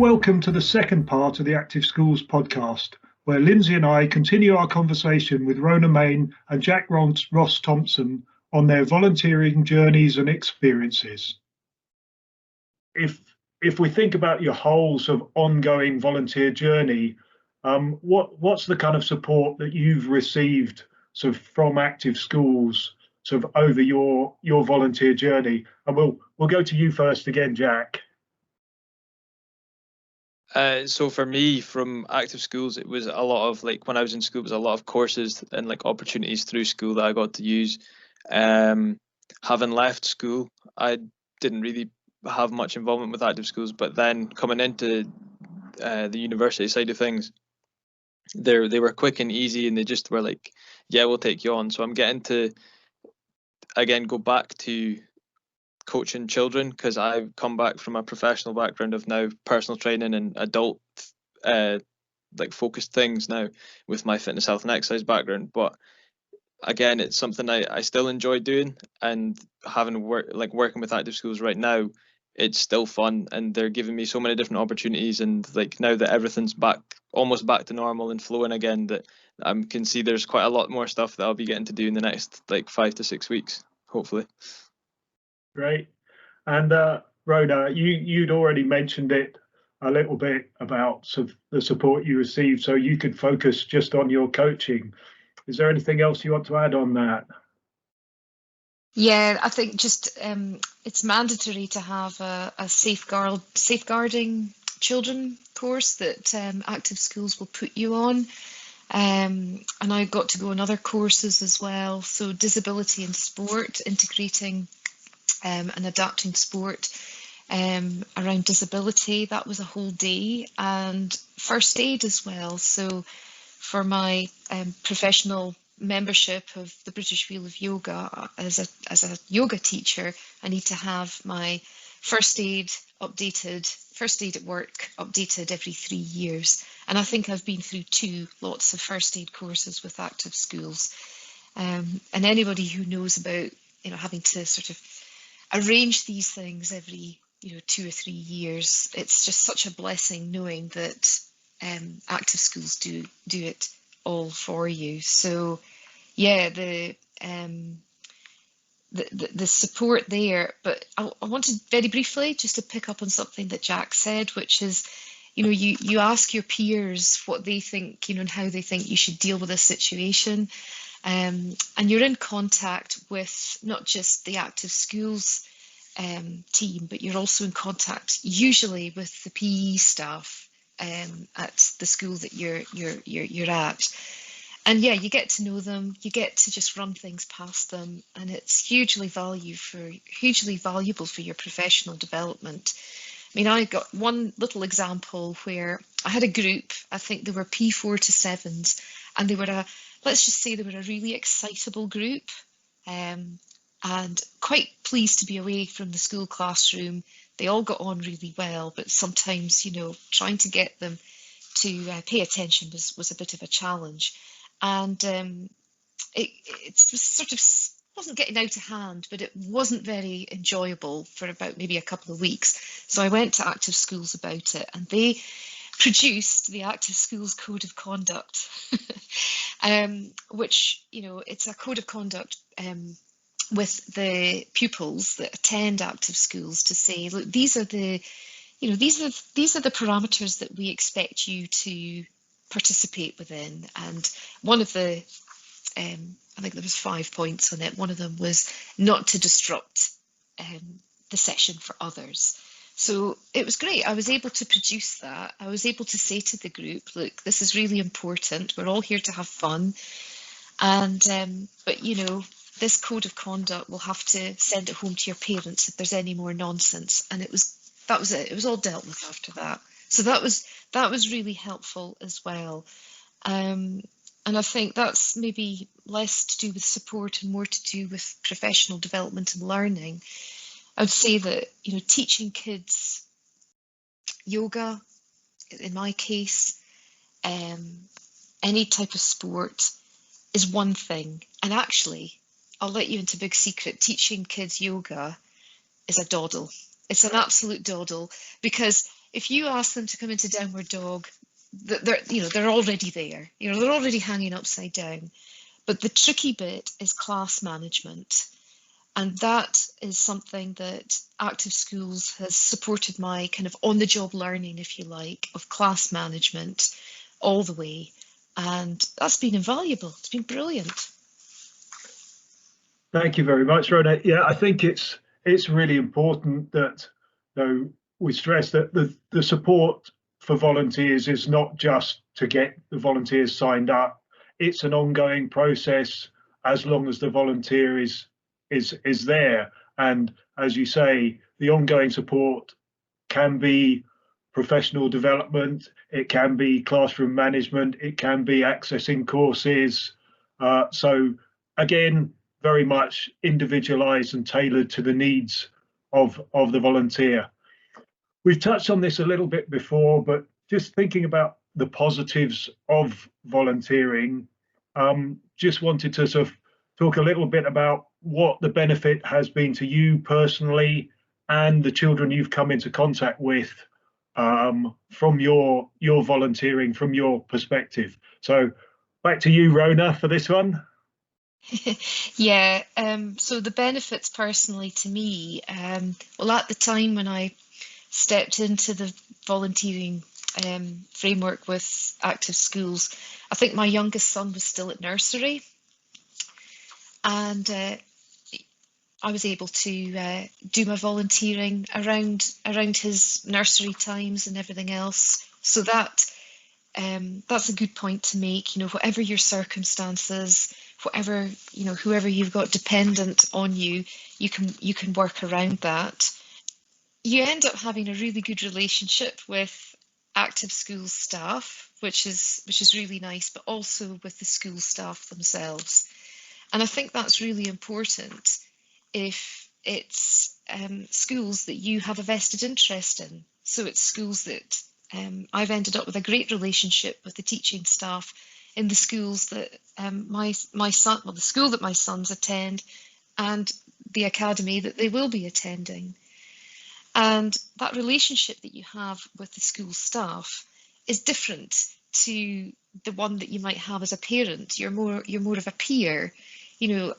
welcome to the second part of the Active Schools podcast, where Lynsey and I continue our conversation with Rona and Jack Ross-Thompson on their volunteering journeys and experiences. If we think about your whole sort of ongoing volunteer journey, what's the kind of support that you've received sort of from Active Schools sort of over your volunteer journey? And we'll go to you first again, Jack. So for me, from Active Schools, it was a lot of, like, when I was in school, it was a lot of courses and like opportunities through school that I got to use. Having left school, I didn't really have much involvement with Active Schools, but then coming into the university side of things, they were quick and easy, and they just were like, yeah, we'll take you on. So I'm getting to, again, go back to coaching children, because I've come back from a professional background of now personal training and adult like focused things now with my fitness, health and exercise background. But again, it's something I still enjoy doing, and having working with Active Schools right now, it's still fun, and they're giving me so many different opportunities. And like, now that everything's almost back to normal and flowing again, that I can see there's quite a lot more stuff that I'll be getting to do in the next like 5 to 6 weeks, hopefully. Great. And Rona, you'd already mentioned it a little bit about the support you received, so you could focus just on your coaching. Is there anything else you want to add on that? Yeah, I think just it's mandatory to have a safeguarding children course that Active Schools will put you on. And I got to go on other courses as well. So disability in sport, integrating and adapting sport around disability, that was a whole day, and first aid as well. So for my professional membership of the British Wheel of Yoga, as a yoga teacher, I need to have my first aid at work updated every 3 years. And I think I've been through 2 lots of first aid courses with Active Schools. And anybody who knows about, having to sort of arrange these things every 2 or 3 years, it's just such a blessing knowing that Active Schools do it all for you. So yeah, the support there. But I wanted very briefly just to pick up on something that Jack said, which is, you ask your peers what they think, and how they think you should deal with a situation. And you're in contact with not just the Active Schools team, but you're also in contact usually with the PE staff at the school that you're at. And yeah, you get to know them, you get to just run things past them, and it's hugely valuable for your professional development. I mean, I got one little example where I had a group, I think they were P4 to 7s, and they were let's just say they were a really excitable group, and quite pleased to be away from the school classroom. They all got on really well, but sometimes, trying to get them to pay attention was a bit of a challenge. And it sort of wasn't getting out of hand, but it wasn't very enjoyable for about maybe a couple of weeks. So I went to Active Schools about it, and they produced the Active Schools Code of Conduct, which, it's a code of conduct with the pupils that attend Active Schools to say, look, these are the parameters that we expect you to participate within. And one of the I think there was 5 points on it. One of them was not to disrupt the session for others. So it was great. I was able to produce that. I was able to say to the group, look, this is really important. We're all here to have fun. And but this code of conduct, we'll have to send it home to your parents if there's any more nonsense. And that was it. It was all dealt with after that. So that was really helpful as well. And I think that's maybe less to do with support and more to do with professional development and learning. I would say that, teaching kids yoga, in my case, any type of sport is one thing. And actually, I'll let you into a big secret, teaching kids yoga is a doddle. It's an absolute doddle, because if you ask them to come into downward dog, they're already there. They're already hanging upside down. But the tricky bit is class management. And that is something that Active Schools has supported my kind of on-the-job learning, if you like, of class management all the way. And that's been invaluable. It's been brilliant. Thank you very much, Rona. Yeah, I think it's really important that we stress that the support for volunteers is not just to get the volunteers signed up. It's an ongoing process as long as the volunteer is there. And as you say, the ongoing support can be professional development, it can be classroom management, it can be accessing courses. So again, very much individualized and tailored to the needs of the volunteer. We've touched on this a little bit before, but just thinking about the positives of volunteering, just wanted to sort of talk a little bit about what the benefit has been to you personally and the children you've come into contact with from your volunteering, from your perspective. So back to you, Rona, for this one. Yeah, so the benefits personally to me, well, at the time when I stepped into the volunteering framework with Active Schools, I think my youngest son was still at nursery, and I was able to do my volunteering around his nursery times and everything else. So that's a good point to make. Whatever your circumstances, whatever whoever you've got dependent on you, you can work around that. You end up having a really good relationship with Active Schools staff, which is really nice, but also with the school staff themselves. And I think that's really important if it's schools that you have a vested interest in. So it's schools that I've ended up with a great relationship with the teaching staff in the schools that my son, well, the school that my sons attend, and the academy that they will be attending. And that relationship that you have with the school staff is different to the one that you might have as a parent. You're more of a peer.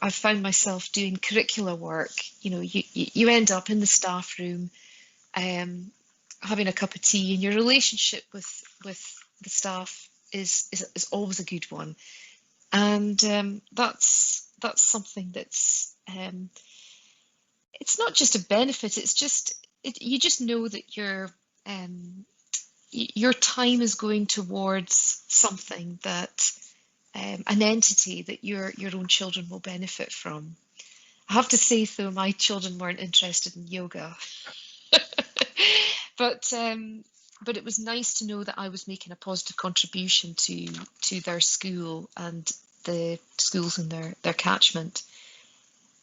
I've found myself doing curricular work. You end up in the staff room, having a cup of tea, and your relationship with the staff is always a good one. And that's something that's it's not just a benefit. It's just you just know that your time is going towards something that an entity that your own children will benefit from. I have to say, though, my children weren't interested in yoga, but it was nice to know that I was making a positive contribution to their school and the schools in their catchment.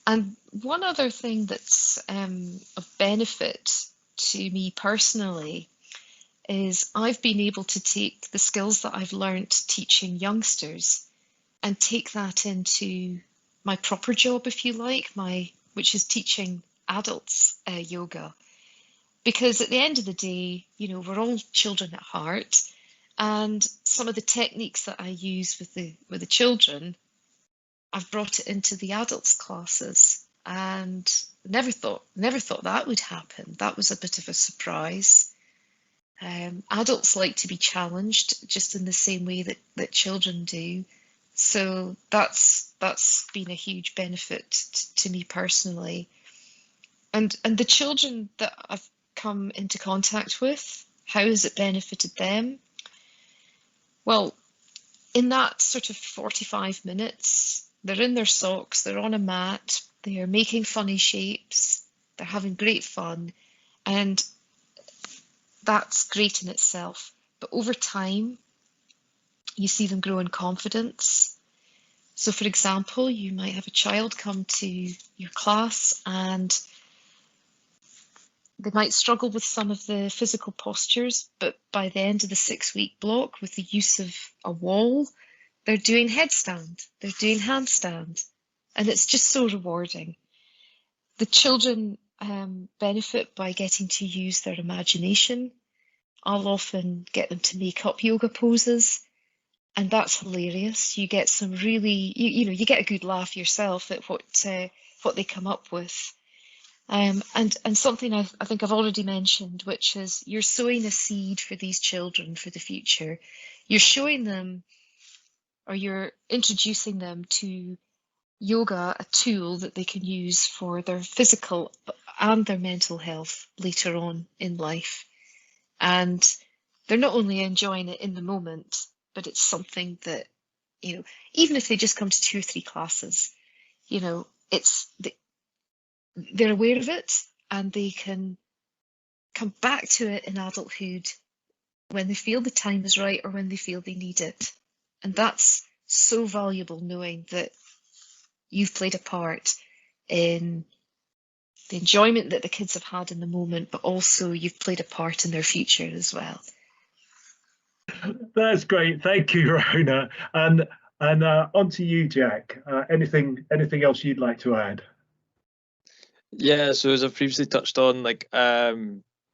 And one other thing that's of benefit to me personally is I've been able to take the skills that I've learnt teaching youngsters and take that into my proper job, if you like, which is teaching adults yoga. Because at the end of the day, we're all children at heart, and some of the techniques that I use with the children, I've brought it into the adults classes, and never thought that would happen. That was a bit of a surprise. Adults like to be challenged just in the same way that children do. So that's been a huge benefit to me personally. And the children that I've come into contact with, how has it benefited them? Well, in that sort of 45 minutes, they're in their socks, they're on a mat, they are making funny shapes, they're having great fun, and that's great in itself. But over time, you see them grow in confidence. So, for example, you might have a child come to your class and they might struggle with some of the physical postures, but by the end of the 6-week block, with the use of a wall, they're doing headstand, they're doing handstand, and it's just so rewarding. The children benefit by getting to use their imagination. I'll often get them to make up yoga poses, and that's hilarious. You get some really, you get a good laugh yourself at what they come up with. And something I think I've already mentioned, which is you're sowing a seed for these children for the future. You're showing them, or you're introducing them to yoga, a tool that they can use for their physical and their mental health later on in life. And they're not only enjoying it in the moment, but it's something that, even if they just come to 2 or 3 classes, they're aware of it, and they can come back to it in adulthood when they feel the time is right or when they feel they need it. And that's so valuable, knowing that you've played a part in the enjoyment that the kids have had in the moment, but also you've played a part in their future as well. That's great. Thank you, Rona. And on to you, Jack. Anything else you'd like to add? Yeah, so as I've previously touched on, like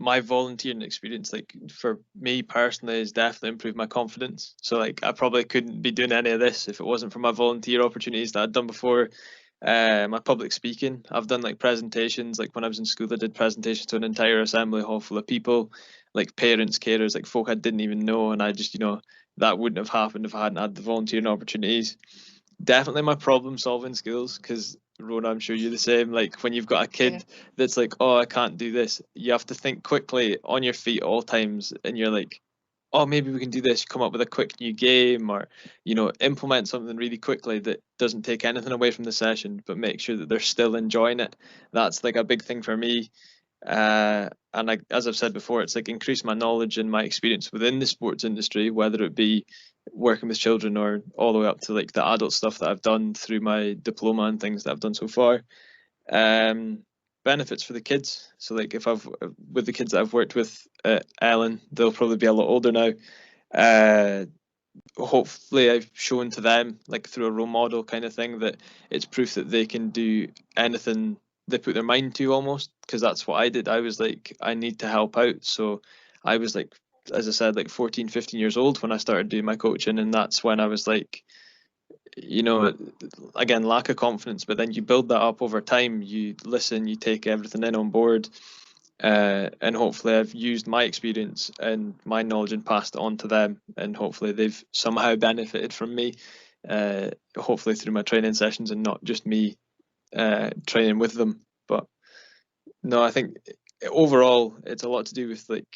my volunteering experience, like for me personally, has definitely improved my confidence. So like I probably couldn't be doing any of this if it wasn't for my volunteer opportunities that I'd done before. My public speaking, I've done like presentations. Like when I was in school, I did presentations to an entire assembly hall full of people, like parents, carers, like folk I didn't even know, and I just, that wouldn't have happened if I hadn't had the volunteering opportunities. Definitely my problem solving skills, because Rona, I'm sure you're the same. Like when you've got a kid that's like, oh, I can't do this, you have to think quickly on your feet at all times, and you're like, oh, maybe we can do this. You come up with a quick new game, or implement something really quickly that doesn't take anything away from the session, but make sure that they're still enjoying it. That's like a big thing for me. And as I've said before, it's like increased my knowledge and my experience within the sports industry, whether it be working with children or all the way up to like the adult stuff that I've done through my diploma and things that I've done so far. Benefits for the kids. So like if with the kids that I've worked with at Ellen, they'll probably be a lot older now. Hopefully I've shown to them, like through a role model kind of thing, that it's proof that they can do anything they put their mind to, almost, because that's what I did. I was like, I need to help out. So I was like, as I said, like 14, 15 years old when I started doing my coaching, and that's when I was like, again, lack of confidence, but then you build that up over time. You listen, you take everything in on board, and hopefully I've used my experience and my knowledge and passed it on to them, and hopefully they've somehow benefited from me, hopefully through my training sessions and not just me training with them. But no, I think overall it's a lot to do with, like,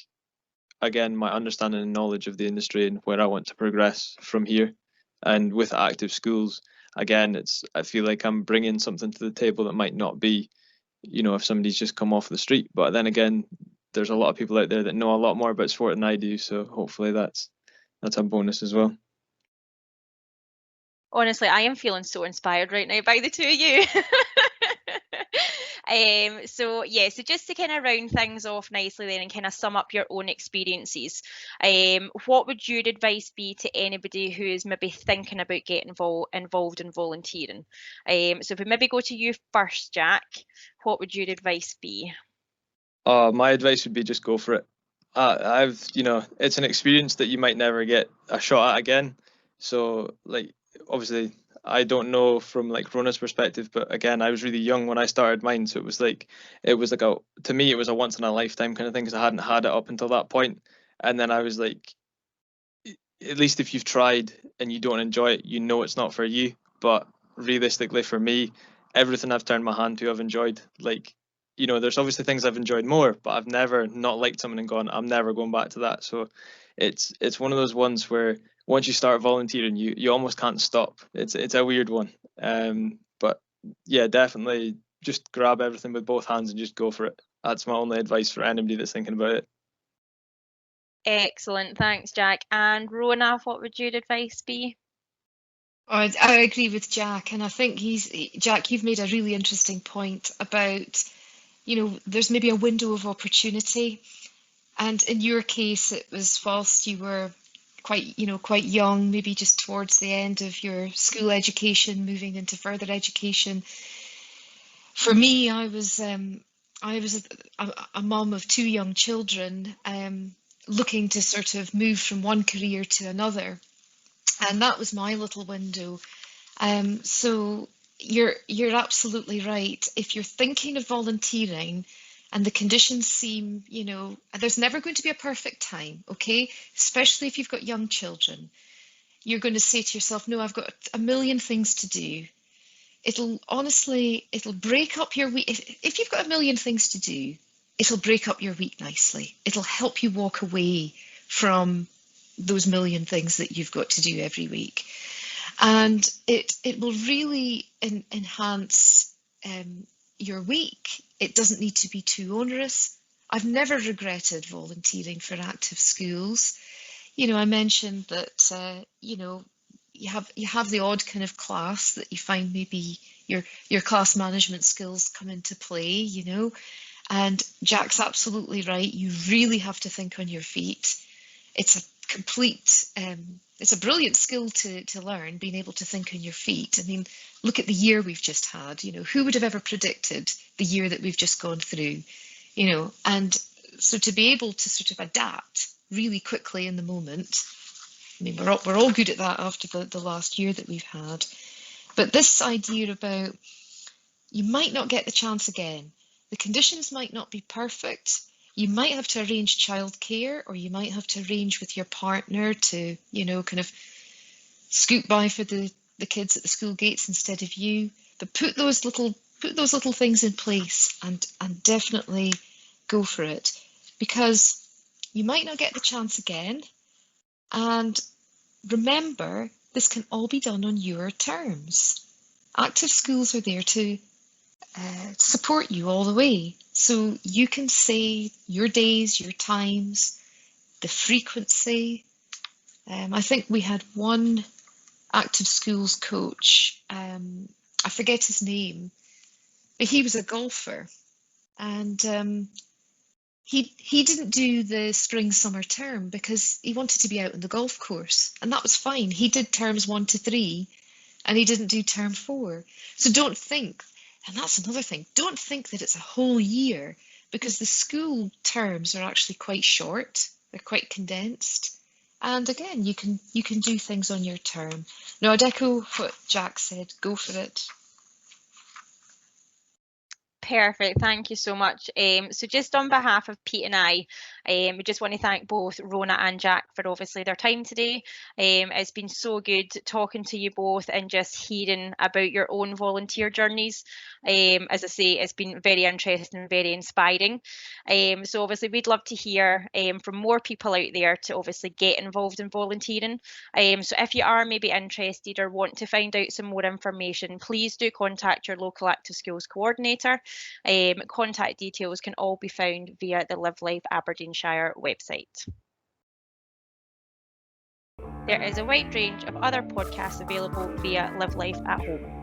again, my understanding and knowledge of the industry and where I want to progress from here. And with active schools, again, I feel like I'm bringing something to the table that might not be, if somebody's just come off the street. But then again, there's a lot of people out there that know a lot more about sport than I do. So hopefully that's a bonus as well. Honestly, I am feeling so inspired right now by the two of you. So just to kind of round things off nicely then and kind of sum up your own experiences, what would your advice be to anybody who is maybe thinking about getting involved in volunteering? So if we maybe go to you first, Jack, what would your advice be? My advice would be just go for it. It's an experience that you might never get a shot at again. So, like, obviously, I don't know from like Rona's perspective, but again, I was really young when I started mine, so it was like to me it was a once in a lifetime kind of thing, because I hadn't had it up until that point. And then I was like, at least if you've tried and you don't enjoy it, it's not for you. But realistically, for me, everything I've turned my hand to, I've enjoyed. Like, there's obviously things I've enjoyed more, but I've never not liked something and gone, I'm never going back to that. So it's one of those ones where once you start volunteering, you almost can't stop. It's a weird one. But yeah, definitely just grab everything with both hands and just go for it. That's my only advice for anybody that's thinking about it. Excellent, thanks, Jack. And Rona, what would your advice be? I agree with Jack, and I think Jack, you've made a really interesting point about, there's maybe a window of opportunity, and in your case, it was whilst you were quite young, maybe just towards the end of your school education, moving into further education. For me, I was a mum of 2 young children, looking to sort of move from one career to another. And that was my little window. So you're absolutely right. If you're thinking of volunteering and the conditions seem, there's never going to be a perfect time, okay? Especially if you've got young children. You're going to say to yourself, no, I've got a million things to do. It'll break up your week. If you've got a million things to do, it'll break up your week nicely. It'll help you walk away from those million things that you've got to do every week. And it will really enhance your week. It doesn't need to be too onerous. I've never regretted volunteering for Active Schools. I mentioned that, you have the odd kind of class that you find maybe your class management skills come into play, and Jack's absolutely right. You really have to think on your feet. It's a brilliant skill to learn, being able to think on your feet. I mean, look at the year we've just had. Who would have ever predicted the year that we've just gone through? And so to be able to sort of adapt really quickly in the moment. I mean, we're all good at that after the last year that we've had. But this idea about you might not get the chance again. The conditions might not be perfect. You might have to arrange childcare, or you might have to arrange with your partner to, kind of scoot by for the kids at the school gates instead of you. But put those little things in place and definitely go for it, because you might not get the chance again. And remember, this can all be done on your terms. Active Schools are there to support you all the way. So you can say your days, your times, the frequency. I think we had one Active Schools coach, I forget his name, but he was a golfer, and he didn't do the spring summer term because he wanted to be out on the golf course, and that was fine. He did terms 1 to 3 and he didn't do term 4. So don't think, and that's another thing, don't think that it's a whole year, because the school terms are actually quite short. They're quite condensed. And again, you can do things on your term. No, I'd echo what Jack said. Go for it. Perfect, thank you so much. So just on behalf of Pete and I, we just want to thank both Rona and Jack for obviously their time today. It's been so good talking to you both and just hearing about your own volunteer journeys. As I say, it's been very interesting and very inspiring. So obviously we'd love to hear from more people out there to obviously get involved in volunteering. So if you are maybe interested or want to find out some more information, please do contact your local Active Schools coordinator. Contact details can all be found via the Live Life Aberdeenshire website. There is a wide range of other podcasts available via Live Life at Home.